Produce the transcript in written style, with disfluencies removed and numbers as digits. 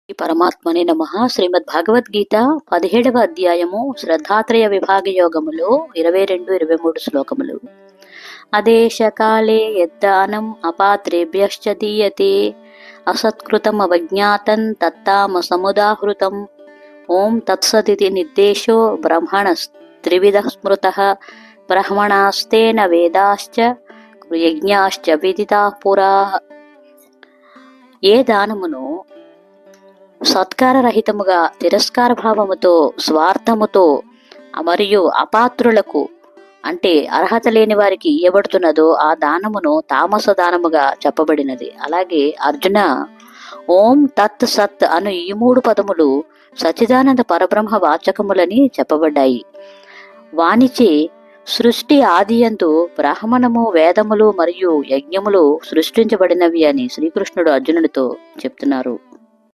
పరమాత్మనే నమః. శ్రీమద్ భగవద్గీత 17వ అధ్యాయము శ్రద్ధాత్రయ విభాగ యోగములు 22-23 శ్లోకములు. అదేశకాలే యద్దానం అపాత్రేభ్యశ్చ దీయతే అసత్కృతం అవజ్ఞాతం తత్తామసముదాహృతం. ఓం తత్సదితి నిర్దేశో బ్రహ్మణస్త్రివిధః స్మృతః బ్రహ్మణాస్తేన వేదాశ్చ యజ్ఞాశ్చ విదితాః పురా. ఏ దానమును సత్కారరహితముగా తిరస్కార భావముతో స్వార్థముతో మరియు అపాత్రులకు అంటే అర్హత లేని వారికి ఇయ్యబడుతున్నదో ఆ దానమును తామస దానముగా చెప్పబడినది. అలాగే అర్జున, ఓం తత్ సత్ అను ఈ 3 పదములు సచ్చిదానంద పరబ్రహ్మ వాచకములని చెప్పబడ్డాయి. వానిచే సృష్టి ఆదియందు బ్రాహ్మణము, వేదములు మరియు యజ్ఞములు సృష్టించబడినవి అని శ్రీకృష్ణుడు అర్జునుడితో చెప్తున్నారు.